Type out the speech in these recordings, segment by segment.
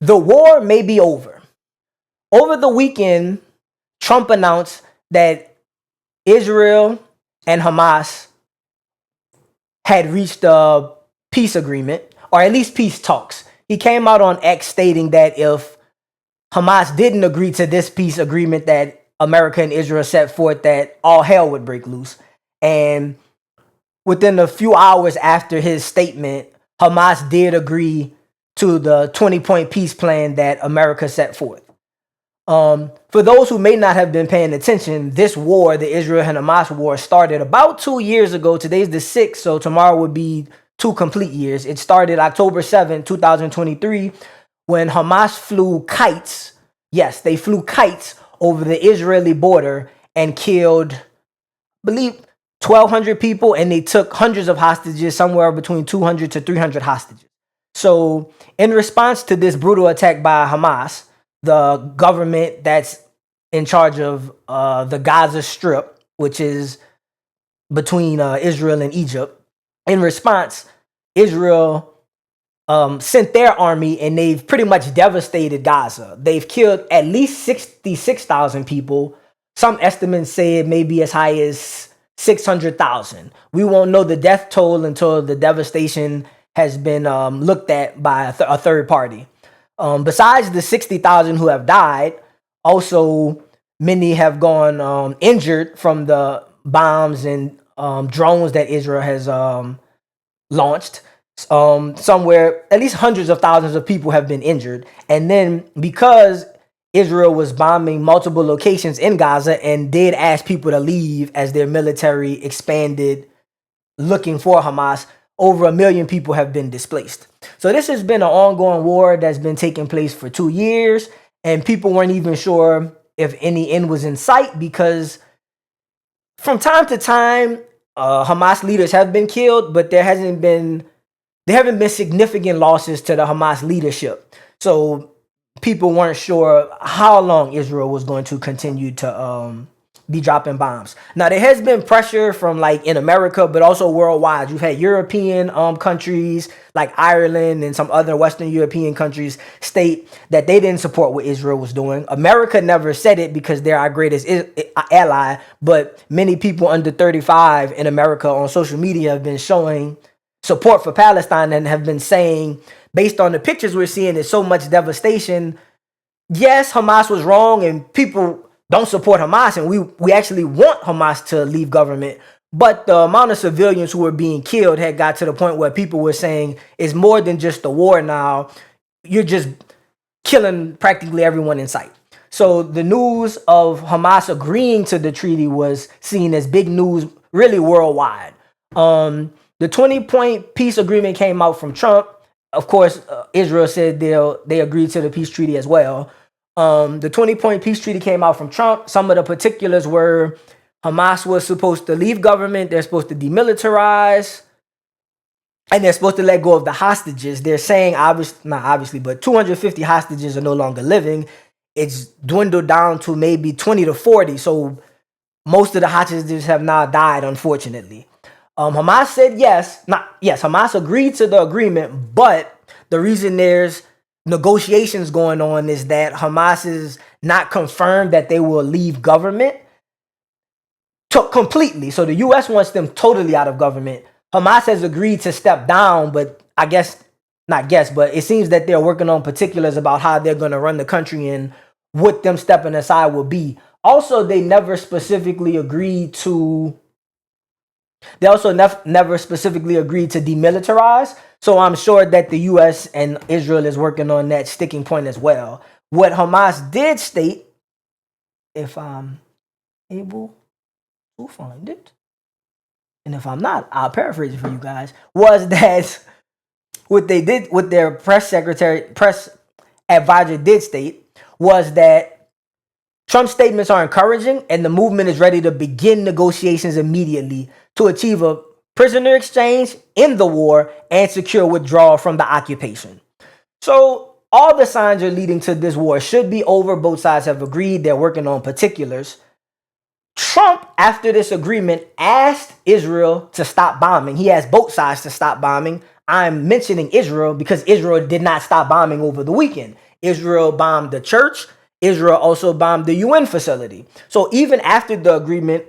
the war may be over. Over the weekend, Trump announced that Israel and Hamas had reached a peace agreement, or at least peace talks. He came out on X stating that if Hamas didn't agree to this peace agreement that America and Israel set forth, that all hell would break loose. And within a few hours after his statement, Hamas did agree to the 20-point peace plan that America set forth. For those who may not have been paying attention, this war, the Israel and Hamas war, started about 2 years ago. Today's the 6th, so tomorrow would be 2 complete years. It started October 7, 2023, when Hamas flew kites. Yes, they flew kites over the Israeli border and killed, I believe, 1,200 people, and they took hundreds of hostages, somewhere between 200 to 300 hostages. So in response to this brutal attack by Hamas, the government that's in charge of the Gaza Strip, which is between Israel and Egypt, in response, Israel sent their army, and they've pretty much devastated Gaza. They've killed at least 66,000 people. Some estimates say it may be as high as 600,000. We won't know the death toll until the devastation has been looked at by a third party. Besides the 60,000 who have died, also many have gone injured from the bombs and drones that Israel has launched. Somewhere, at least hundreds of thousands of people have been injured. And then because Israel was bombing multiple locations in Gaza and did ask people to leave as their military expanded looking for Hamas, over 1 million people have been displaced. So this has been an ongoing war that's been taking place for 2 years, and people weren't even sure if any end was in sight, because from time to time, Hamas leaders have been killed, but there haven't been significant losses to the Hamas leadership. So people weren't sure how long Israel was going to continue to be dropping bombs. Now, there has been pressure from, like, in America, but also worldwide. You've had European countries like Ireland and some other Western European countries state that they didn't support what Israel was doing. America never said it because they're our greatest ally, but many people under 35 in America on social media have been showing support for Palestine and have been saying, based on the pictures we're seeing, there's so much devastation. Yes, Hamas was wrong, and people don't support Hamas, and we actually want Hamas to leave government. But the amount of civilians who were being killed had got to the point where people were saying it's more than just a war now. You're just killing practically everyone in sight. So the news of Hamas agreeing to the treaty was seen as big news really worldwide. The 20-point peace agreement came out from Trump. Of course, Israel said they agreed to the peace treaty as well. The 20-point peace treaty came out from Trump. Some of the particulars were Hamas was supposed to leave government. They're supposed to demilitarize. And they're supposed to let go of the hostages. They're saying, not obviously, but 250 hostages are no longer living. It's dwindled down to maybe 20 to 40. So most of the hostages have now died, unfortunately. Hamas said yes. Hamas agreed to the agreement, but the reason there's negotiations going on is that Hamas is not confirmed that they will leave government completely. So the U.S. wants them totally out of government. Hamas has agreed to step down, but but it seems that they're working on particulars about how they're going to run the country and what them stepping aside will be. Also, they never specifically agreed to never specifically agreed to demilitarize. So I'm sure that the U.S. and Israel is working on that sticking point as well. What Hamas did state, if I'm able to find it, and if I'm not, I'll paraphrase it for you guys, was that what they did, what their press advisor did state, was that Trump's statements are encouraging and the movement is ready to begin negotiations immediately to achieve a prisoner exchange in the war and secure withdrawal from the occupation. So all the signs are leading to this war should be over. Both sides have agreed. They're working on particulars. Trump, after this agreement, asked Israel to stop bombing. He asked both sides to stop bombing. I'm mentioning Israel because Israel did not stop bombing over the weekend. Israel bombed the church. Israel also bombed the UN facility. So even after the agreement,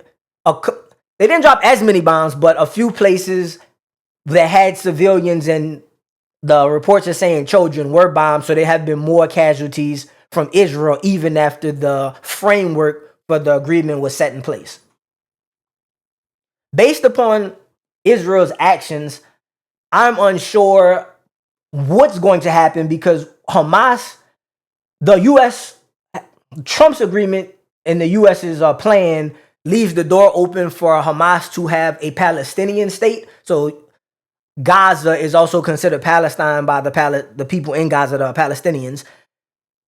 they didn't drop as many bombs, but a few places that had civilians and the reports are saying children were bombed. So there have been more casualties from Israel even after the framework for the agreement was set in place. Based upon Israel's actions, I'm unsure what's going to happen because Hamas, the U.S., Trump's agreement and the U.S.'s plan leaves the door open for Hamas to have a Palestinian state. So Gaza is also considered Palestine by the people in Gaza, the Palestinians.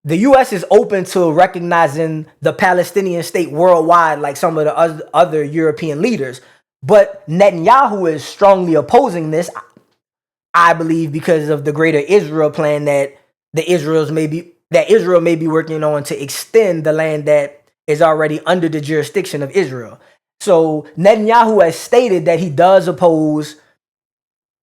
The U.S. is open to recognizing the Palestinian state worldwide like some of the other European leaders. But Netanyahu is strongly opposing this, I believe, because of the greater Israel plan that Israel may be working on to extend the land that is already under the jurisdiction of Israel. So Netanyahu has stated that he does oppose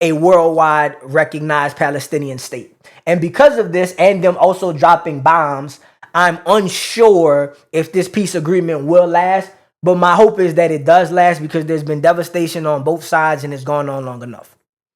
a worldwide recognized Palestinian state. And because of this, and them also dropping bombs, I'm unsure if this peace agreement will last. But my hope is that it does last because there's been devastation on both sides and it's gone on long enough.